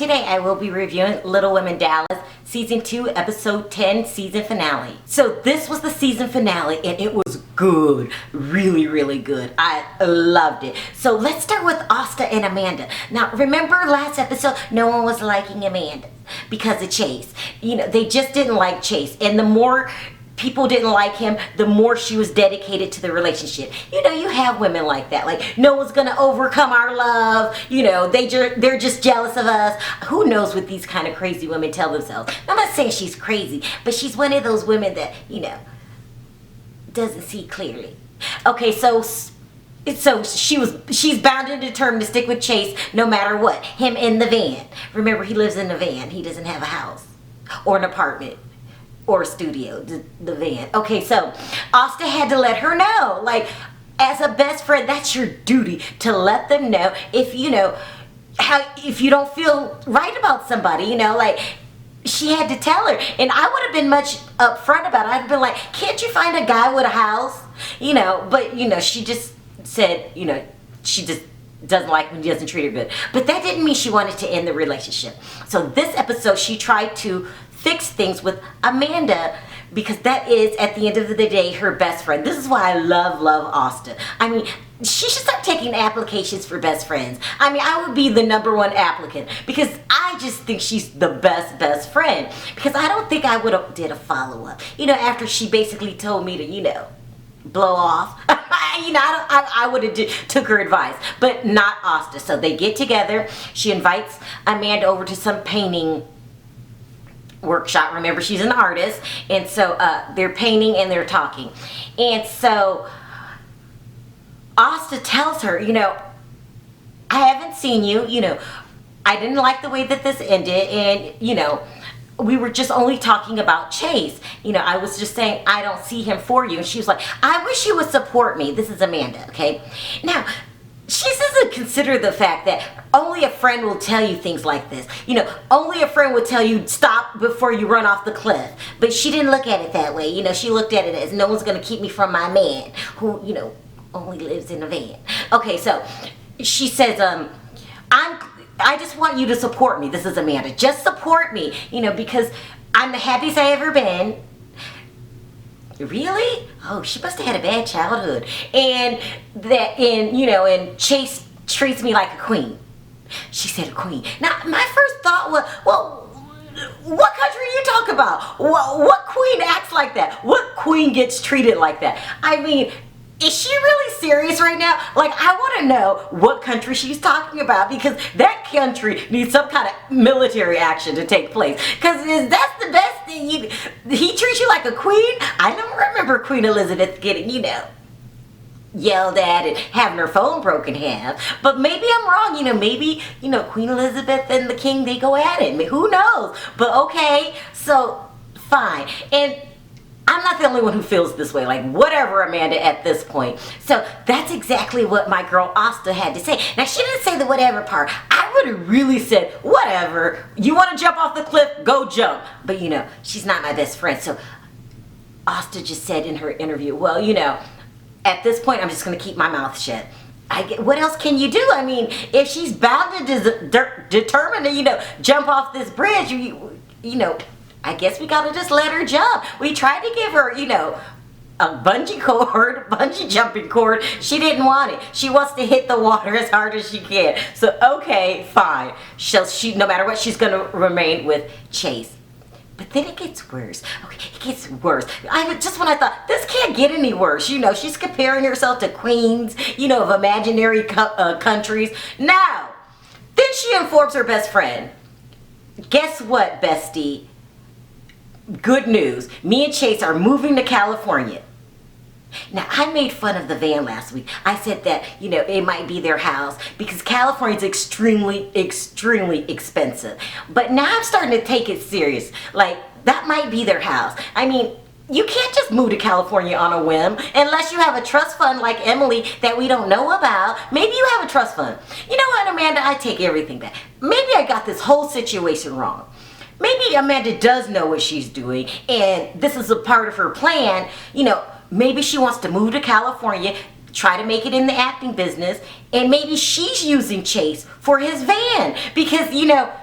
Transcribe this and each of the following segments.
today I will be reviewing Little Women Dallas Season 2, Episode 10, Season Finale. So this was the season finale and it was good. Really, really good. I loved it. So let's start with Asta and Amanda. Now remember last episode, no one was liking Amanda because of Chase. You know, they just didn't like Chase. And the more people didn't like him, the more she was dedicated to the relationship. You know, you have women like that. Like, no one's gonna overcome our love. You know, they're just jealous of us. Who knows what these kind of crazy women tell themselves. I'm not saying she's crazy, but she's one of those women that, you know, doesn't see clearly. Okay, so she's bound and determined to stick with Chase no matter what. Him in the van. Remember, he lives in a van. He doesn't have a house or an apartment or a studio, the van. Okay, so Asta had to let her know, like, as a best friend, that's your duty to let them know if, you know, if you don't feel right about somebody, you know, like, she had to tell her. And I would have been much upfront about it. I'd have been like, can't you find a guy with a house? You know, but, you know, she just said, you know, she just doesn't like when he doesn't treat her good. But that didn't mean she wanted to end the relationship. So this episode, she tried to fix things with Amanda because that is, at the end of the day, her best friend. This is why I love Asta. I mean, she should start taking applications for best friends. I mean, I would be the #1 applicant because I just think she's the best friend. Because I don't think I would have did a follow-up. You know, after she basically told me to, you know, blow off. You know, I would have took her advice, but not Asta. So they get together. She invites Amanda over to some painting workshop. Remember, she's an artist, and so they're painting and they're talking. And so Asta tells her, you know, I haven't seen you, you know, I didn't like the way that this ended, and, you know, we were just only talking about Chase. You know, I was just saying I don't see him for you. And she was like, I wish you would support me. This is Amanda, okay? Now, she doesn't consider the fact that only a friend will tell you things like this. You know, only a friend will tell you stop before you run off the cliff. But she didn't look at it that way. You know, she looked at it as no one's going to keep me from my man who, you know, only lives in a van. Okay, so she says, I just want you to support me. This is Amanda. Just support me, you know, because I'm the happiest I ever been. Really? Oh, she must have had a bad childhood. And you know, and Chase treats me like a queen. She said a queen. Now, my first thought was, well, what country are you talking about? What queen acts like that? What queen gets treated like that? I mean, is she really serious right now? Like, I want to know what country she's talking about, because that country needs some kind of military action to take place. Because that's the best thing. He treats you like a queen. I don't remember Queen Elizabeth getting, you know, yelled at and having her phone broken half. But maybe I'm wrong. You know, maybe, you know, Queen Elizabeth and the king, they go at it. I mean, who knows? But okay, so fine. And I'm not the only one who feels this way. Like, whatever, Amanda, at this point. So that's exactly what my girl Asta had to say. Now, she didn't say the whatever part. I would have really said, whatever. You want to jump off the cliff? Go jump. But, you know, she's not my best friend. So Asta just said in her interview, well, you know, at this point, I'm just going to keep my mouth shut. What else can you do? I mean, if she's bound and determined to, you know, jump off this bridge, you know, I guess we gotta just let her jump. We tried to give her, you know, a bungee jumping cord. She didn't want it. She wants to hit the water as hard as she can. So, okay, fine. She, no matter what, she's gonna remain with Chase. But then it gets worse. Okay, it gets worse. Just when I thought, this can't get any worse. You know, she's comparing herself to queens, you know, of imaginary countries. Now, then she informs her best friend. Guess what, bestie? Good news. Me and Chase are moving to California. Now, I made fun of the van last week. I said that, you know, it might be their house because California is extremely expensive. But now I'm starting to take it serious. Like, that might be their house. I mean, you can't just move to California on a whim unless you have a trust fund like Emily that we don't know about. Maybe you have a trust fund. You know what, Amanda? I take everything back. Maybe I got this whole situation wrong. Maybe Amanda does know what she's doing and this is a part of her plan. You know, maybe she wants to move to California, try to make it in the acting business, and maybe she's using Chase for his van because, you know,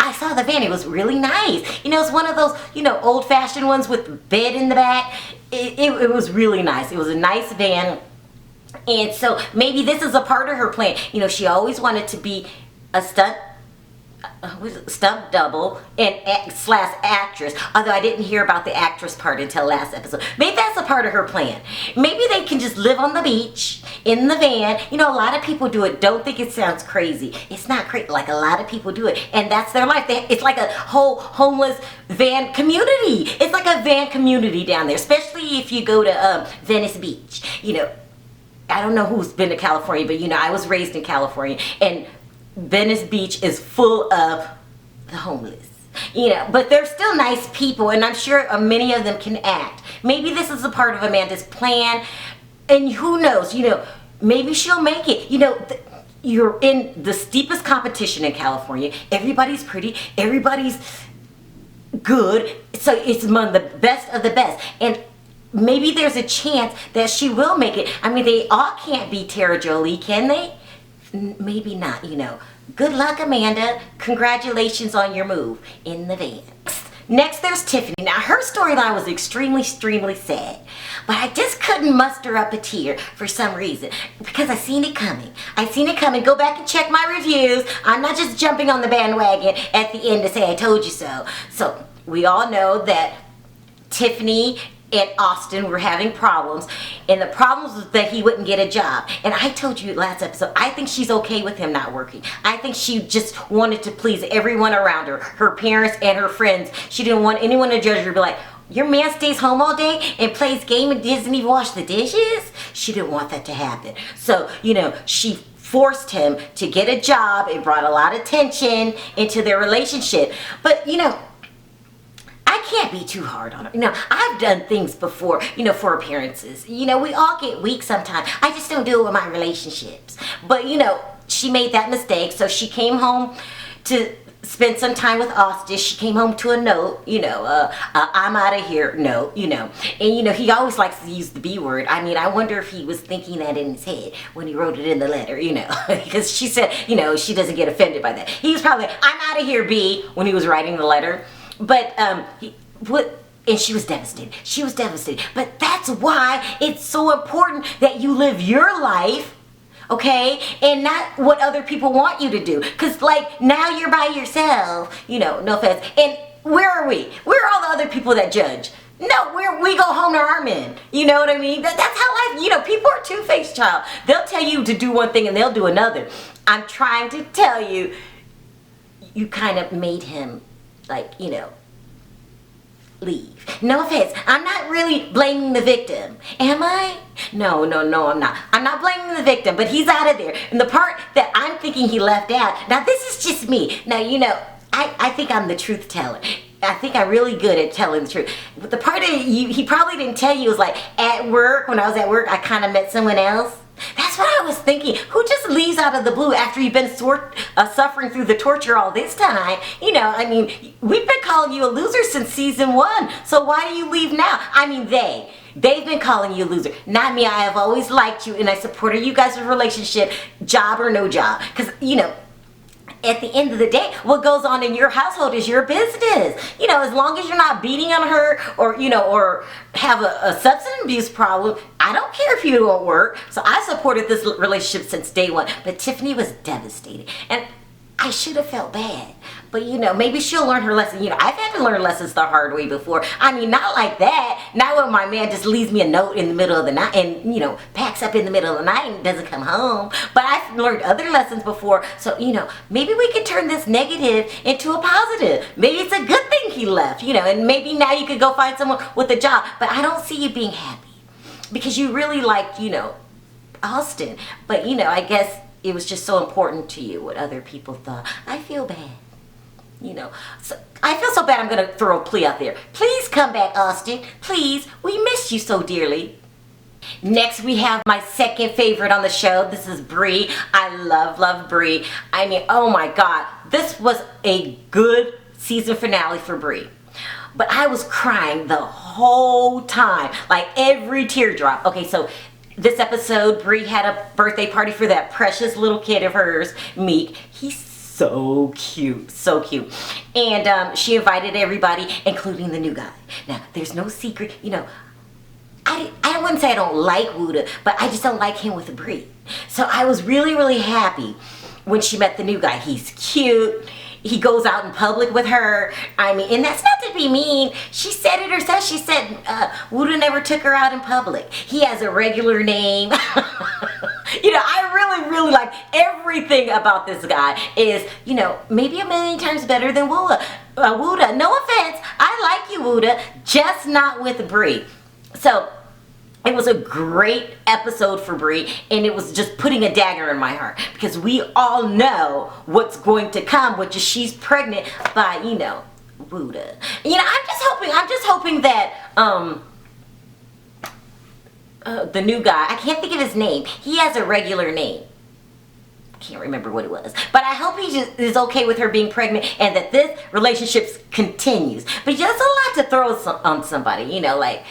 I saw the van. It was really nice. You know, it's one of those, you know, old-fashioned ones with bed in the back. It was really nice. It was a nice van. And so maybe this is a part of her plan. You know, she always wanted to be a stunt double and slash actress, although I didn't hear about the actress part until last episode. Maybe that's a part of her plan. Maybe they can just live on the beach in the van. You know, a lot of people do it. Don't think it sounds crazy. It's not crazy. Like, a lot of people do it, and that's their life. It's like a whole homeless van community. It's like a van community down there, especially if you go to Venice Beach. You know, I don't know who's been to California, but you know, I was raised in California, and Venice Beach is full of the homeless, you know, but they're still nice people, and I'm sure many of them can act. Maybe this is a part of Amanda's plan, and who knows, you know, maybe she'll make it. You know, you're in the steepest competition in California. Everybody's pretty, everybody's good, so it's among the best of the best, and maybe there's a chance that she will make it. I mean, they all can't be Tara Jolie, can they? Maybe not, you know. Good luck, Amanda. Congratulations on your move in the van. Next, there's Tiffany. Now, her storyline was extremely sad, but I just couldn't muster up a tear for some reason, because I seen it coming. I seen it coming. Go back and check my reviews. I'm not just jumping on the bandwagon at the end to say I told you so. So, we all know that Tiffany and Austin were having problems, and the problems was that he wouldn't get a job. And I told you last episode, I think she's okay with him not working. I think she just wanted to please everyone around her, her parents and her friends. She didn't want anyone to judge her, be like, your man stays home all day and plays game and doesn't even wash the dishes? She didn't want that to happen. So, you know, she forced him to get a job. It brought a lot of tension into their relationship. But, you know, I can't be too hard on her. You know, I've done things before, you know, for appearances. You know, we all get weak sometimes. I just don't do it with my relationships. But, you know, she made that mistake, so she came home to spend some time with Austin. She came home to a note, you know, I'm out of here note, you know. And, you know, he always likes to use the B word. I mean, I wonder if he was thinking that in his head when he wrote it in the letter, you know. Because she said, you know, she doesn't get offended by that. He was probably, I'm out of here, B, when he was writing the letter. But, and she was devastated. She was devastated. But that's why it's so important that you live your life, okay? And not what other people want you to do. Because, like, now you're by yourself, you know, no offense. And where are we? Where are all the other people that judge? No, we go home to our men. You know what I mean? That's how life, you know, people are two-faced, child. They'll tell you to do one thing and they'll do another. I'm trying to tell you, you kind of made him, like, you know, leave. No offense. I'm not really blaming the victim. Am I? No, I'm not. I'm not blaming the victim, but he's out of there. And the part that I'm thinking he left out, now this is just me. Now, you know, I think I'm the truth teller. I think I'm really good at telling the truth. But the part that he probably didn't tell you was like, at work, when I was at work, I kind of met someone else. That's what I was thinking. Who just leaves out of the blue after you've been suffering through the torture all this time? You know, I mean, we've been calling you a loser since season 1. So why do you leave now? I mean, they've been calling you a loser. Not me. I have always liked you, and I supported you guys' relationship, job or no job. Because, you know, at the end of the day, what goes on in your household is your business. You know, as long as you're not beating on her or, you know, or have a substance abuse problem, I don't care if you don't work. So I supported this relationship since day 1. But Tiffany was devastated. And I should have felt bad. But, you know, maybe she'll learn her lesson. You know, I've had to learn lessons the hard way before. I mean, not like that. Not when my man just leaves me a note in the middle of the night and, you know, packs up in the middle of the night and doesn't come home. But I've learned other lessons before. So, you know, maybe we could turn this negative into a positive. Maybe it's a good thing he left, you know, and maybe now you could go find someone with a job. But I don't see you being happy because you really liked, you know, Austin. But, you know, I guess it was just so important to you what other people thought. I feel bad. You know, so I feel so bad I'm going to throw a plea out there. Please come back, Austin. Please. We miss you so dearly. Next, we have my second favorite on the show. This is Bri. I love Bri. I mean, oh my God. This was a good season finale for Bri. But I was crying the whole time. Like every teardrop. Okay, so this episode, Bri had a birthday party for that precious little kid of hers, Meek. He's so cute, so cute. And she invited everybody, including the new guy. Now, there's no secret, you know, I wouldn't say I don't like Wooda, but I just don't like him with Bri. So I was really, really happy when she met the new guy. He's cute. He goes out in public with her. I mean, and that's not to be mean. She said it herself. She said Wooda never took her out in public. He has a regular name. You know, I really, really like everything about this guy is, you know, maybe a million times better than Wooda. Wooda, no offense. I like you, Wooda, just not with Bri. So it was a great episode for Bri, and it was just putting a dagger in my heart because we all know what's going to come, which is she's pregnant by, you know, Wooda. You know, I'm just hoping that the new guy, I can't think of his name. He has a regular name. Can't remember what it was, but I hope he just is okay with her being pregnant and that this relationship continues. But just a lot to throw on somebody, you know, like,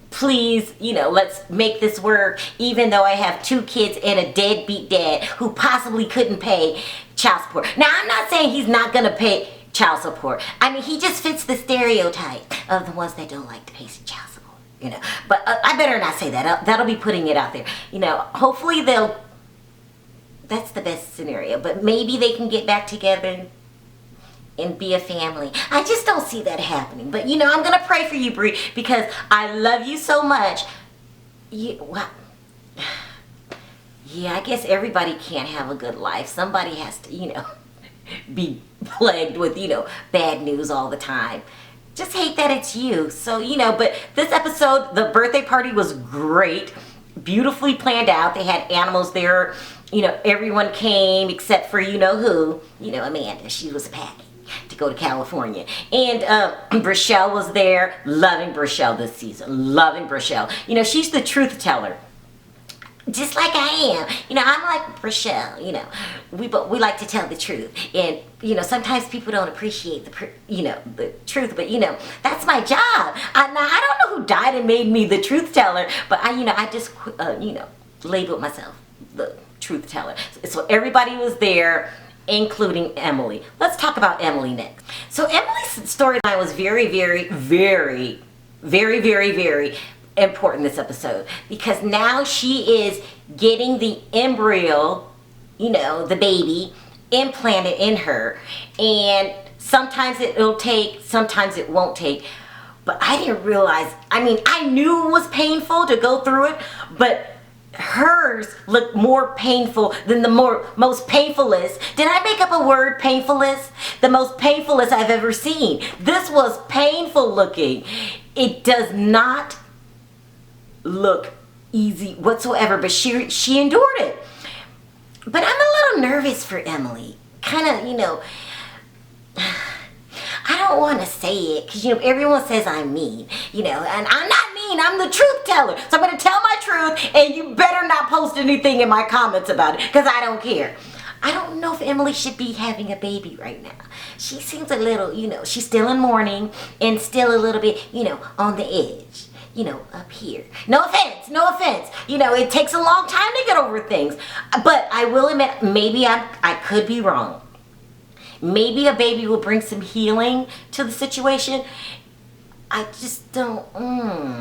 please, you know, let's make this work, even though I have 2 kids and a deadbeat dad who possibly couldn't pay child support. Now, I'm not saying he's not going to pay child support. I mean, he just fits the stereotype of the ones that don't like to pay child support, you know. But I better not say that. That'll be putting it out there. You know, hopefully that's the best scenario. But maybe they can get back together and be a family. I just don't see that happening. But, you know, I'm going to pray for you, Bri, because I love you so much. Well, yeah, I guess everybody can't have a good life. Somebody has to, you know, be plagued with, you know, bad news all the time. Just hate that it's you. So, you know, but this episode, the birthday party was great. Beautifully planned out. They had animals there. You know, everyone came except for, you know who. You know, Amanda. She was packing to go to California. And Brishelle was there. Loving Brishelle this season. Loving Brishelle. You know, she's the truth teller. Just like I am. You know, I'm like Brishelle. You know, we like to tell the truth. And, you know, sometimes people don't appreciate the truth. But, you know, that's my job. Now, I don't know who died and made me the truth teller. But, I just, you know, labeled myself the truth teller. So everybody was there, including Emily. Let's talk about Emily next. So Emily's storyline was very, very, very, very, very, very important this episode, because now she is getting the embryo, you know, the baby implanted in her, and sometimes it'll take, sometimes it won't take. But I didn't realize, I knew it was painful to go through it, but hers looked more painful than the most painfulest. Did I make up a word, painfulest? The most painfulest I've ever seen. This was painful looking. It does not look easy whatsoever, but she endured it. But I'm a little nervous for Emily. Kind of, you know, I don't want to say it because, you know, everyone says I'm mean, you know, and I'm not mean. I'm the truth teller. So I'm going to tell my truth, and you better not post anything in my comments about it because I don't care. I don't know if Emily should be having a baby right now. She seems a little, you know, she's still in mourning and still a little bit, you know, on the edge. You know, up here. No offense, no offense. You know, it takes a long time to get over things. But I will admit, maybe I could be wrong. Maybe a baby will bring some healing to the situation. I just don't,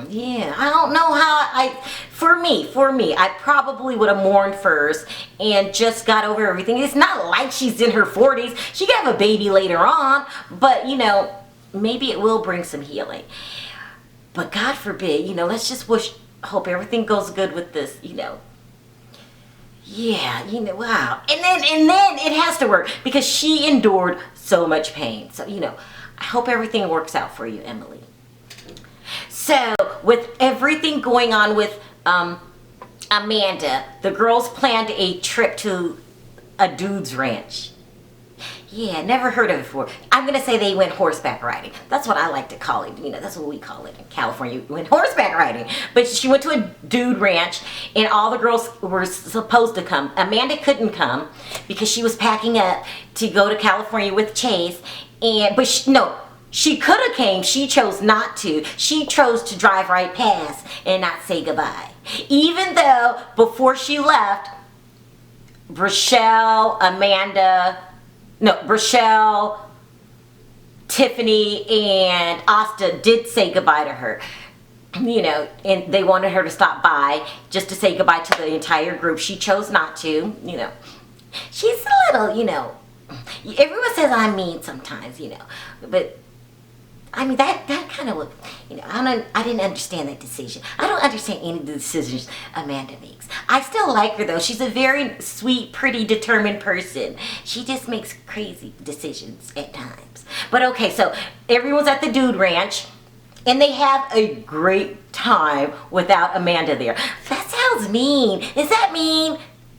yeah. I don't know how for me, I probably would have mourned first and just got over everything. It's not like she's in her 40s. She could have a baby later on, but, you know, maybe it will bring some healing. But God forbid, you know, let's just hope everything goes good with this, you know. Yeah, you know, wow. And then it has to work because she endured so much pain. So, you know, I hope everything works out for you, Emily. So, with everything going on with Amanda, the girls planned a trip to a dude's ranch. Yeah, never heard of it before. I'm going to say they went horseback riding. That's what I like to call it. You know, that's what we call it in California. We went horseback riding. But she went to a dude ranch, and all the girls were supposed to come. Amanda couldn't come because she was packing up to go to California with Chase. She could have came. She chose not to. She chose to drive right past and not say goodbye. Even though before she left, Brachelle, Tiffany, and Asta did say goodbye to her. And they wanted her to stop by just to say goodbye to the entire group. She chose not to, She's a little, everyone says I'm mean sometimes, but I mean, that kind of, I didn't understand that decision. I don't understand any of the decisions Amanda makes. I still like her, though. She's a very sweet, pretty, determined person. She just makes crazy decisions at times. But okay, so everyone's at the Dude Ranch, and they have a great time without Amanda there. That sounds mean. Is that mean?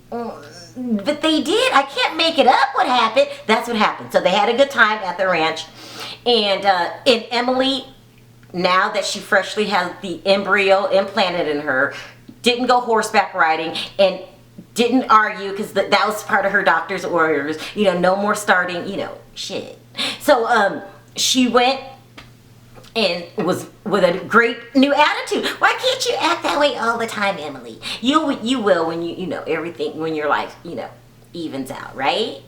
But they did. I can't make it up what happened. That's what happened. So they had a good time at the ranch. And Emily, now that she freshly has the embryo implanted in her, didn't go horseback riding and didn't argue because that was part of her doctor's orders. No more starting, shit. So she went and was with a great new attitude. Why can't you act that way all the time, Emily? You will when everything, when your life, evens out, right?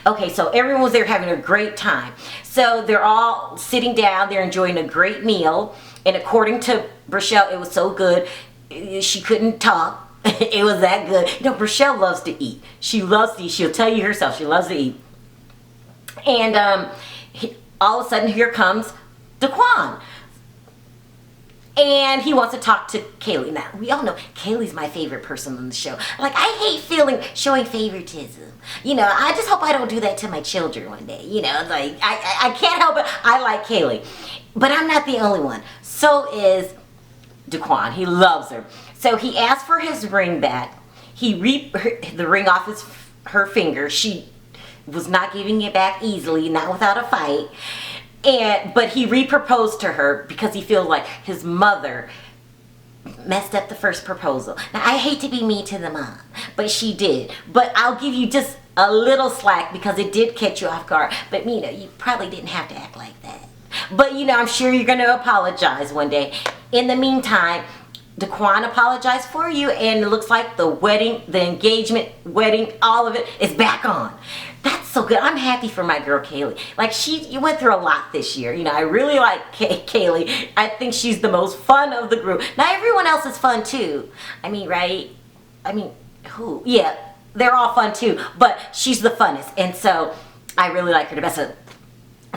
Okay, so everyone was there having a great time. So they're all sitting down, they're enjoying a great meal. And according to Brachelle, it was so good, she couldn't talk. It was that good. Brachelle loves to eat. She loves to eat. She'll tell you herself, she loves to eat. And all of a sudden, here comes Daquan. And he wants to talk to Kaylee. Now, we all know Kaylee's my favorite person on the show. Like, I hate showing favoritism. I just hope I don't do that to my children one day. Like, I can't help it. I like Kaylee. But I'm not the only one. So is Daquan. He loves her. So he asked for his ring back. He ripped the ring off her finger. She was not giving it back easily, not without a fight. But he re-proposed to her because he feels like his mother messed up the first proposal. Now, I hate to be mean to the mom, but she did. But I'll give you just a little slack because it did catch you off guard. But, you probably didn't have to act like that. But, I'm sure you're going to apologize one day. In the meantime, Daquan apologized for you, and it looks like the engagement, wedding, all of it is back on. That's so good. I'm happy for my girl Kaylee. Like, you went through a lot this year. I really like Kaylee. I think she's the most fun of the group. Now, everyone else is fun too. Right? Who? Yeah, they're all fun too. But she's the funnest. And so, I really like her the best. So,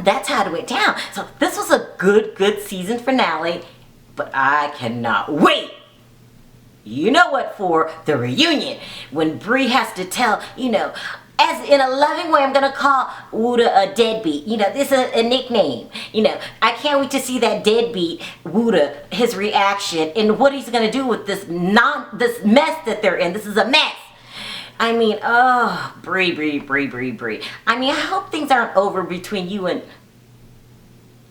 that's how it went down. So, this was a good season finale. But I cannot wait. You know what for? The reunion. When Bri has to tell, as in a loving way, I'm going to call Wooda a deadbeat. This is a nickname. I can't wait to see that deadbeat Wooda, his reaction, and what he's going to do with this mess that they're in. This is a mess. Bri. I hope things aren't over between you and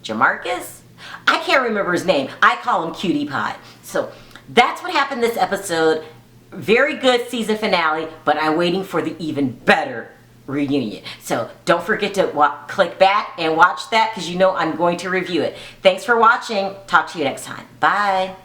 Jamarcus. I can't remember his name. I call him Cutie Pie. So that's what happened this episode. Very good season finale, but I'm waiting for the even better reunion. So don't forget to click back and watch that because I'm going to review it. Thanks for watching. Talk to you next time. Bye.